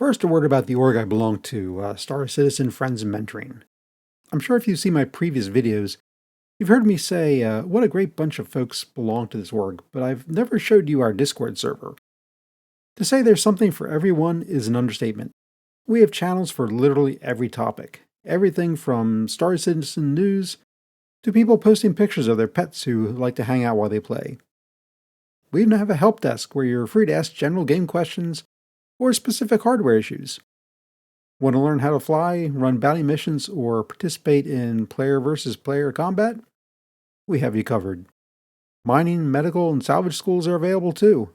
First, a word about the org I belong to, Star Citizen Friends and Mentoring. I'm sure if you've seen my previous videos, you've heard me say what a great bunch of folks belong to this org, but I've never showed you our Discord server. To say there's something for everyone is an understatement. We have channels for literally every topic, everything from Star Citizen news to people posting pictures of their pets who like to hang out while they play. We even have a help desk where you're free to ask general game questions or specific hardware issues. Want to learn how to fly, run bounty missions, or participate in player versus player combat? We have you covered. Mining, medical, and salvage schools are available too.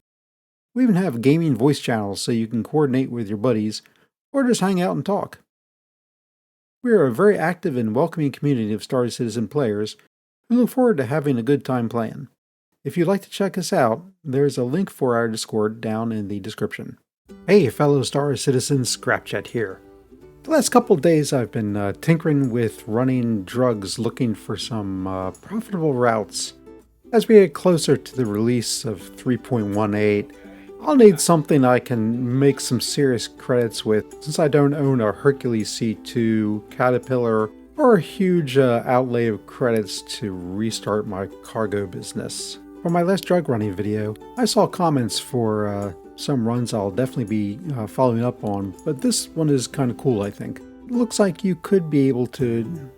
We even have gaming voice channels so you can coordinate with your buddies or just hang out and talk. We are a very active and welcoming community of Star Citizen players who look forward to having a good time playing. If you'd like to check us out, there's a link for our Discord down in the description. Hey fellow Star Citizens, Scrapchat here. The last couple of days I've been tinkering with running drugs looking for some profitable routes. As we get closer to the release of 3.18, I'll need something I can make some serious credits with since I don't own a Hercules C2, Caterpillar, or a huge outlay of credits to restart my cargo business. For my last drug running video, I saw comments for some runs I'll definitely be following up on, but this one is kind of cool, I think. It looks like you could be able to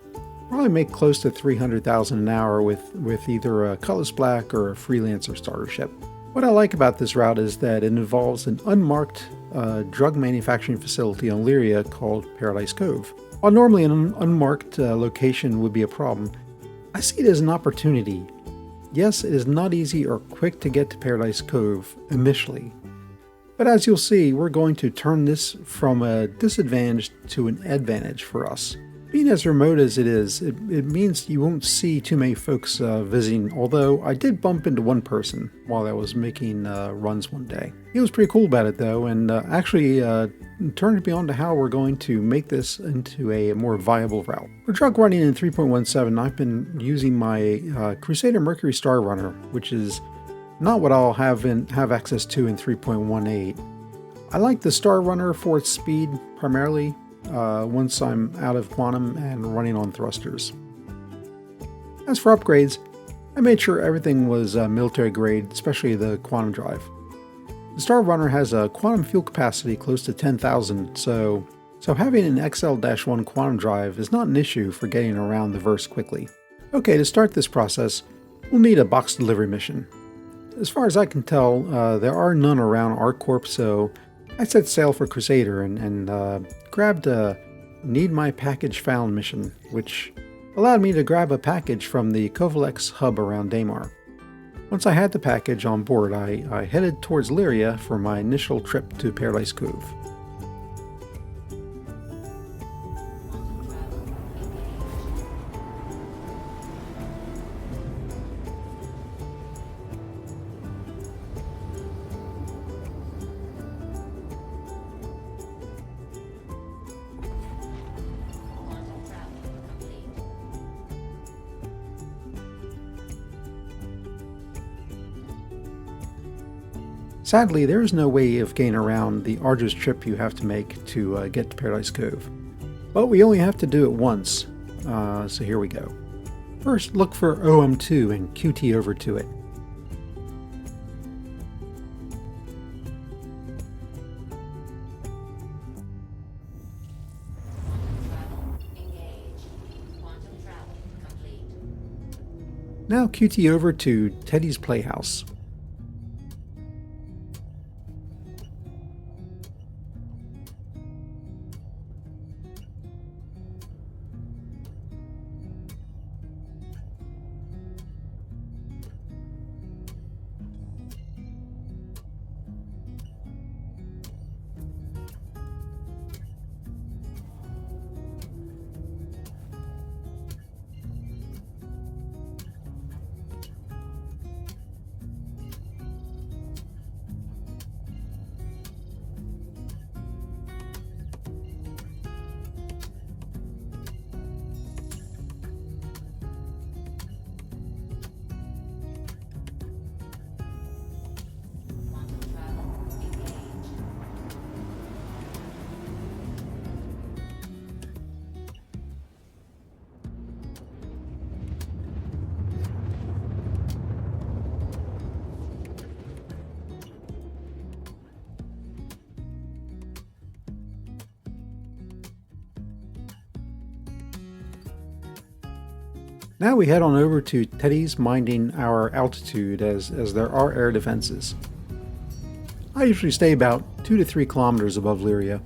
probably make close to 300,000 an hour with either a Cutlass Black or a freelancer starter ship. What I like about this route is that it involves an unmarked drug manufacturing facility on Lyria called Paradise Cove. While normally an unmarked location would be a problem, I see it as an opportunity. Yes, it is not easy or quick to get to Paradise Cove initially, but as you'll see, we're going to turn this from a disadvantage to an advantage for us. Being as remote as it is, it means you won't see too many folks visiting, although I did bump into one person while I was making runs one day. He was pretty cool about it though, and actually turned me on to how we're going to make this into a more viable route. For drug running in 3.17, I've been using my Crusader Mercury Star Runner, which is not what I'll have access to in 3.18. I like the Star Runner for its speed, primarily, once I'm out of quantum and running on thrusters. As for upgrades, I made sure everything was military grade, especially the quantum drive. The Star Runner has a quantum fuel capacity close to 10,000, so having an XL-1 quantum drive is not an issue for getting around the verse quickly. Okay, to start this process, we'll need a box delivery mission. As far as I can tell, there are none around ArcCorp, so I set sail for Crusader and grabbed a Need My Package Found mission, which allowed me to grab a package from the Kovalex hub around Daymar. Once I had the package on board, I headed towards Lyria for my initial trip to Paradise Cove. Sadly, there is no way of getting around the arduous trip you have to make to get to Paradise Cove. But we only have to do it once, so here we go. First, look for OM2 and QT over to it. Now QT over to Teddy's Playhouse. Now we head on over to Teddy's, minding our altitude as there are air defenses. I usually stay about 2 to 3 kilometers above Lyria.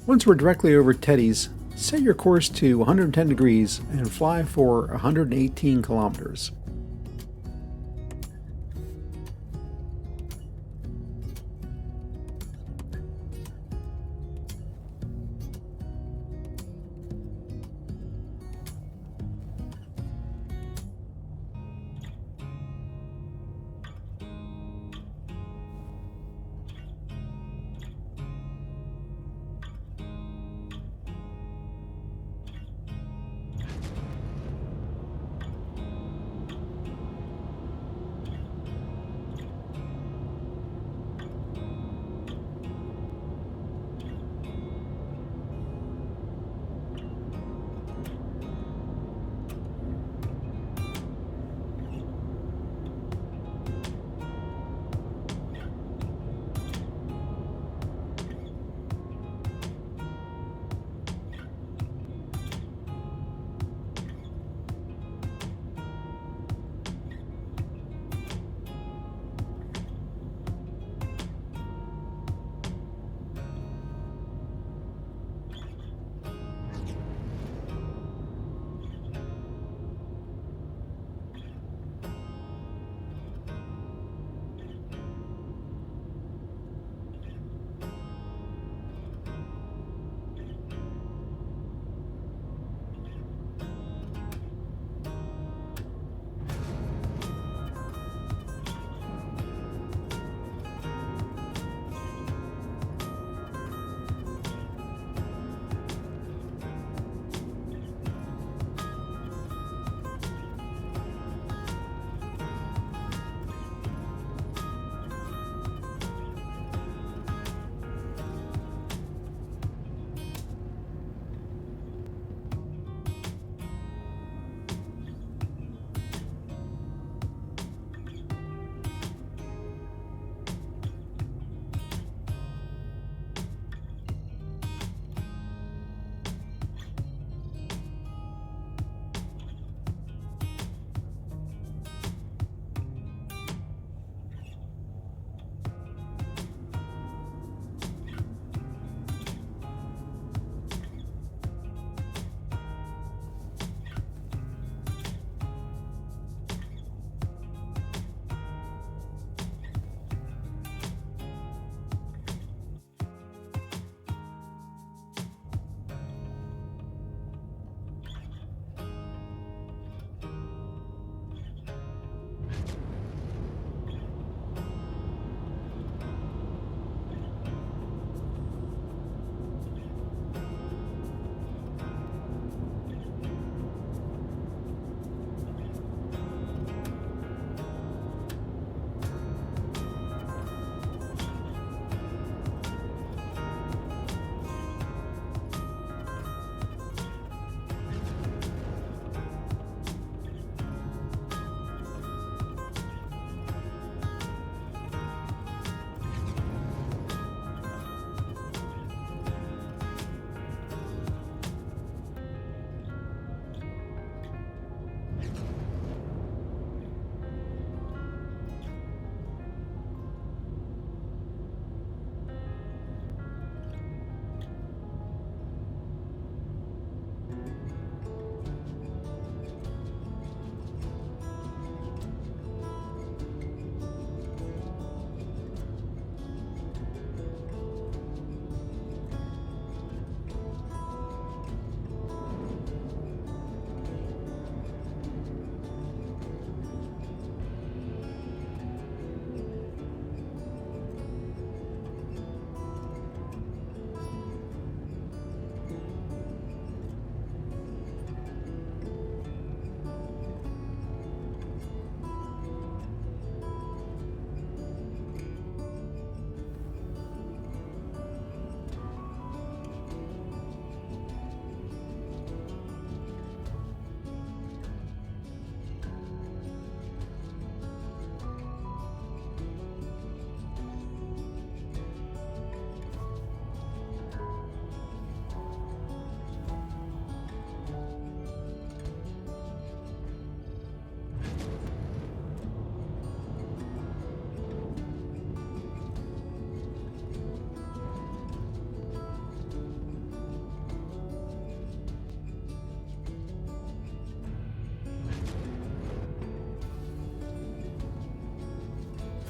Once we're directly over Teddy's, set your course to 110 degrees and fly for 118 kilometers.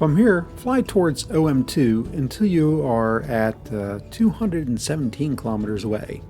From here, fly towards OM2 until you are at 217 kilometers away.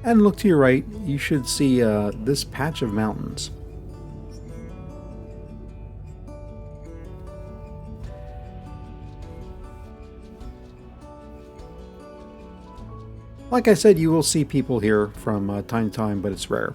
And look to your right, you should see this patch of mountains. Like I said, you will see people here from time to time, but it's rare.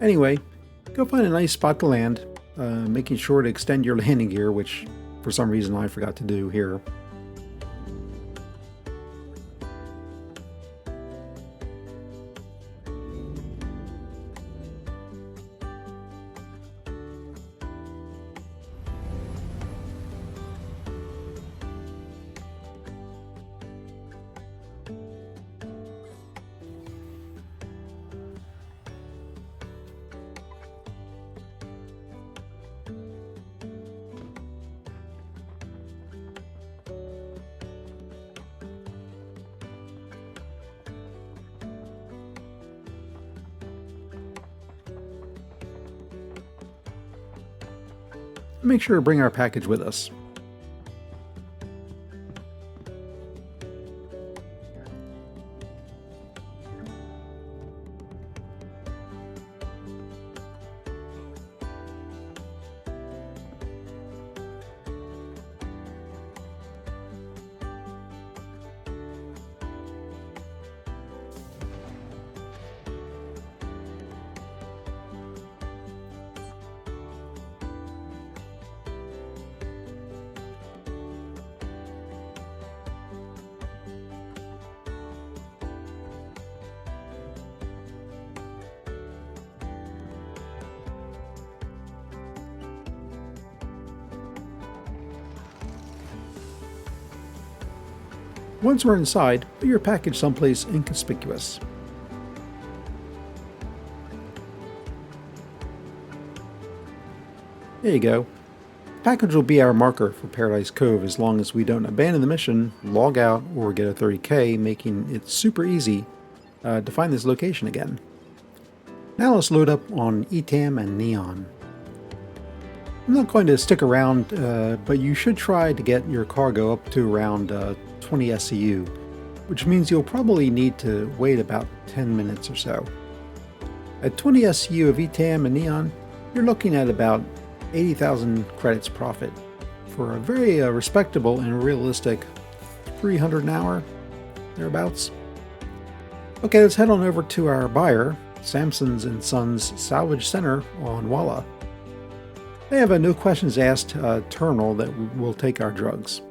Anyway, go find a nice spot to land, making sure to extend your landing gear, which for some reason I forgot to do here. Make sure to bring our package with us. Once we're inside, put your package someplace inconspicuous. There you go. The package will be our marker for Paradise Cove as long as we don't abandon the mission, log out, or get a 30k, making it super easy to find this location again. Now let's load up on ETAM and Neon. I'm not going to stick around, but you should try to get your cargo up to around 20 SCU. which means you'll probably need to wait about 10 minutes or so. At 20 SU of ETAM and Neon, you're looking at about 80,000 credits profit for a very respectable and realistic 300 an hour, thereabouts. Okay, let's head on over to our buyer, Samson's & Sons Salvage Center on Walla. They have a no questions asked terminal that will take our drugs.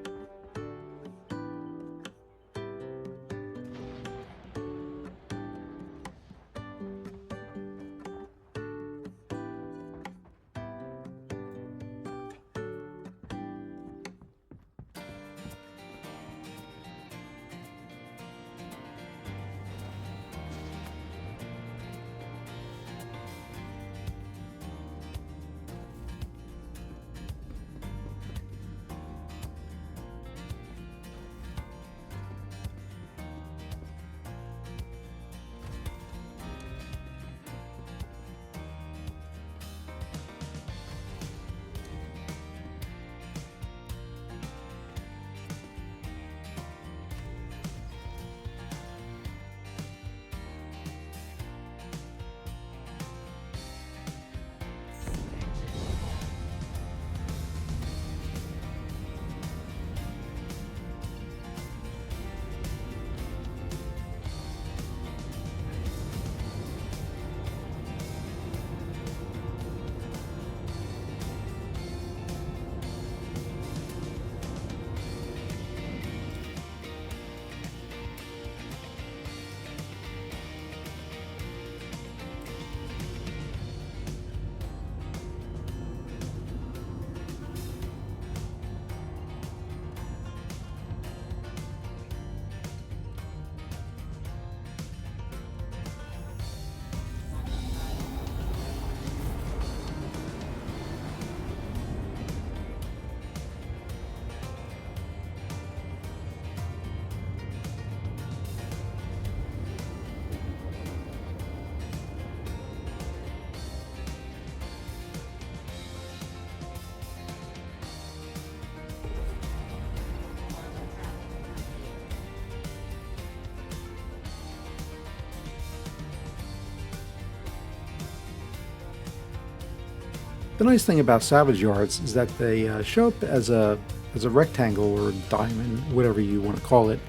The nice thing about salvage yards is that they show up as a rectangle or diamond, whatever you want to call it,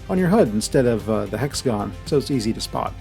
on your HUD instead of the hexagon, so it's easy to spot.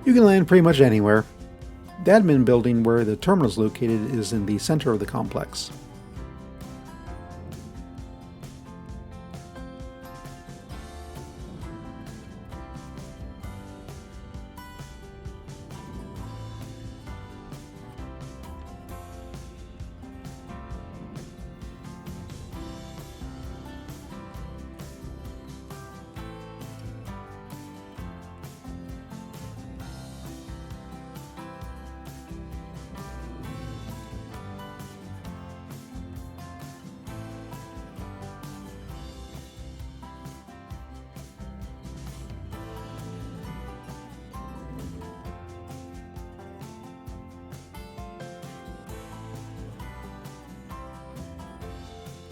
You can land pretty much anywhere. The admin building where the terminal is located is in the center of the complex.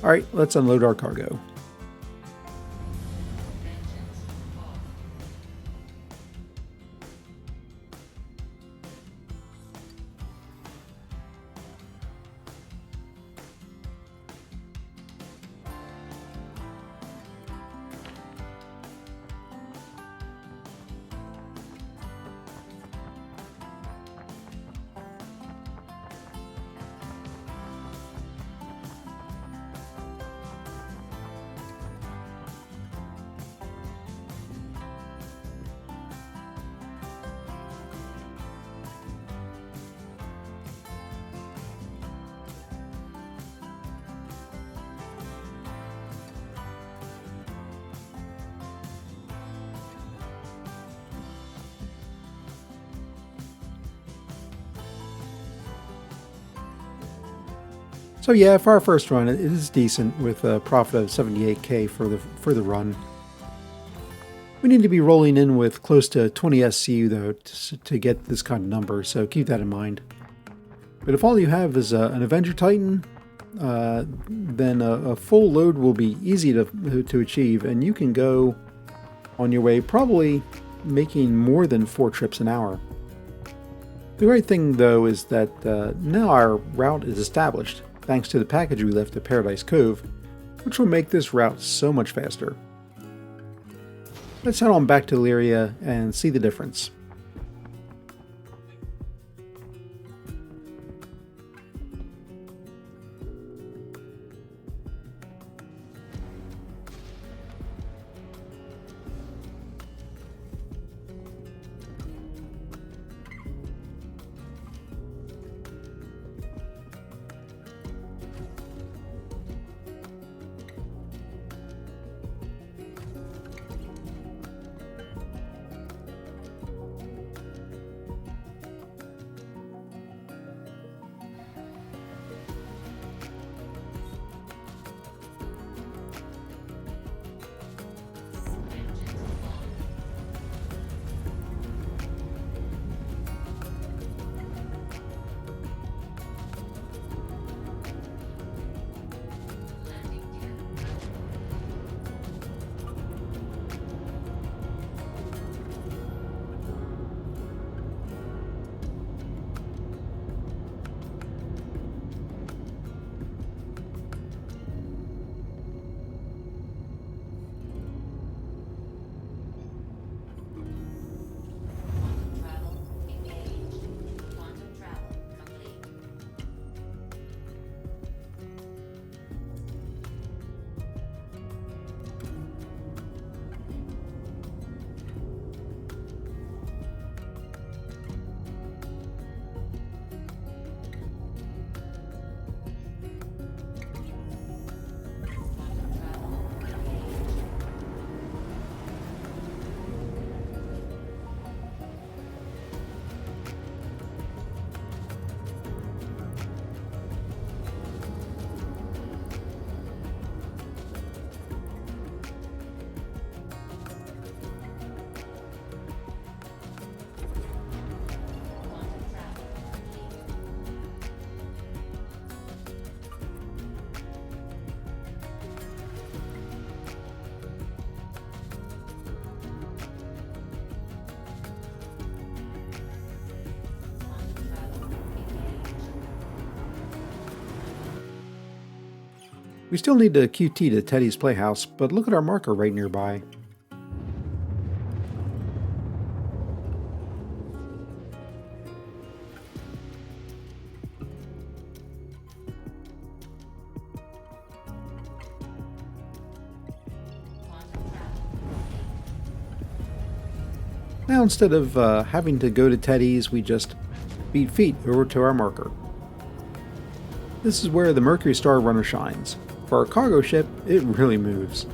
Alright, let's unload our cargo. So yeah, for our first run, it is decent with a profit of 78k for the run. We need to be rolling in with close to 20 SCU though to get this kind of number, so keep that in mind. But if all you have is an Avenger Titan, then a full load will be easy to achieve, and you can go on your way probably making more than 4 trips an hour. The great thing though is that now our route is established, thanks to the package we left at Paradise Cove, which will make this route so much faster. Let's head on back to Lyria and see the difference. We still need to QT to Teddy's Playhouse, but look at our marker right nearby. Now instead of having to go to Teddy's, we just beat feet over to our marker. This is where the Mercury Star Runner shines. For our cargo ship, it really moves.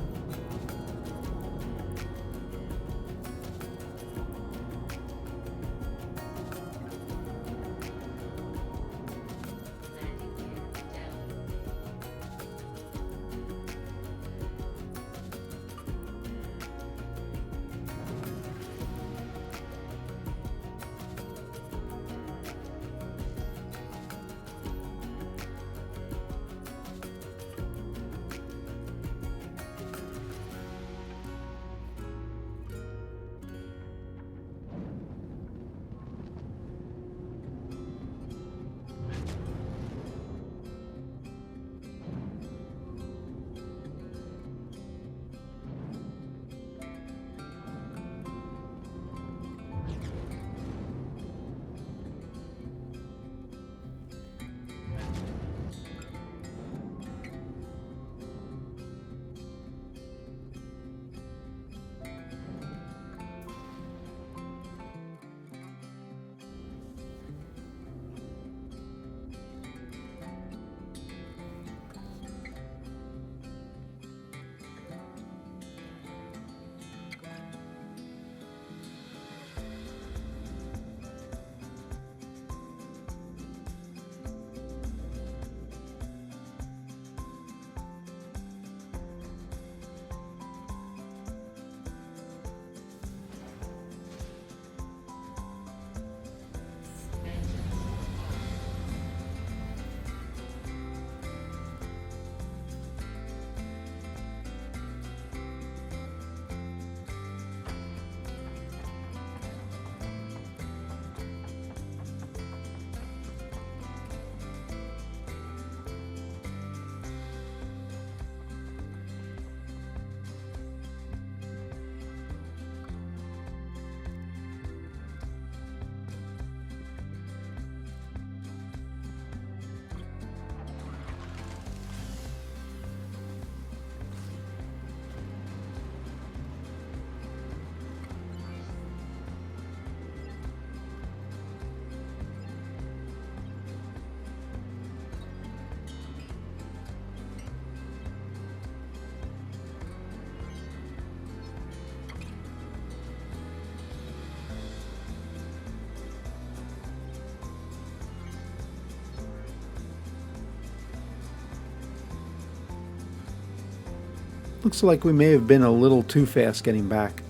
Looks like we may have been a little too fast getting back.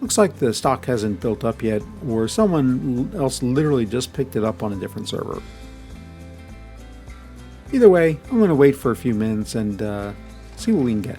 Looks like the stock hasn't built up yet, or someone else literally just picked it up on a different server. Either way, I'm going to wait for a few minutes and see what we can get.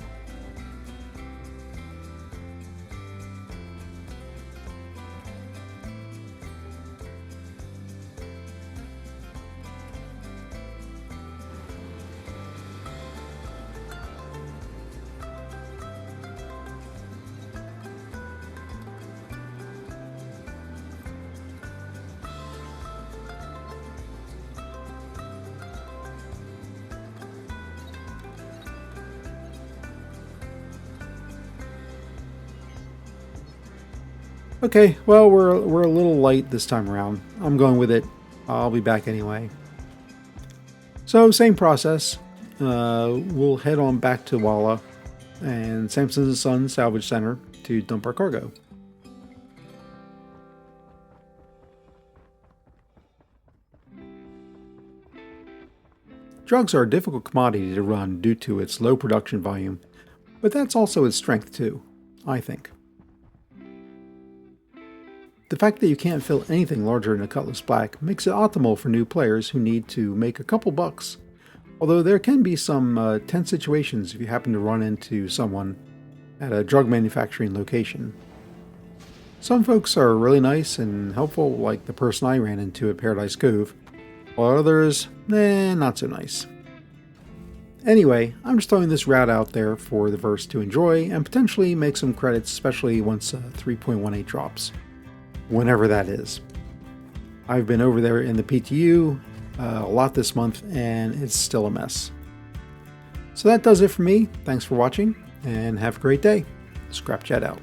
Okay, well, we're a little light this time around. I'm going with it. I'll be back anyway. So, same process. We'll head on back to Walla and Samson & Son Salvage Center to dump our cargo. Drugs are a difficult commodity to run due to its low production volume, but that's also its strength too, I think. The fact that you can't fill anything larger than a Cutlass Black makes it optimal for new players who need to make a couple bucks, although there can be some tense situations if you happen to run into someone at a drug manufacturing location. Some folks are really nice and helpful, like the person I ran into at Paradise Cove, while others, not so nice. Anyway, I'm just throwing this route out there for the verse to enjoy and potentially make some credits, especially once 3.18 drops. Whenever that is. I've been over there in the PTU a lot this month and it's still a mess. So that does it for me. Thanks for watching and have a great day. Scrapchat out.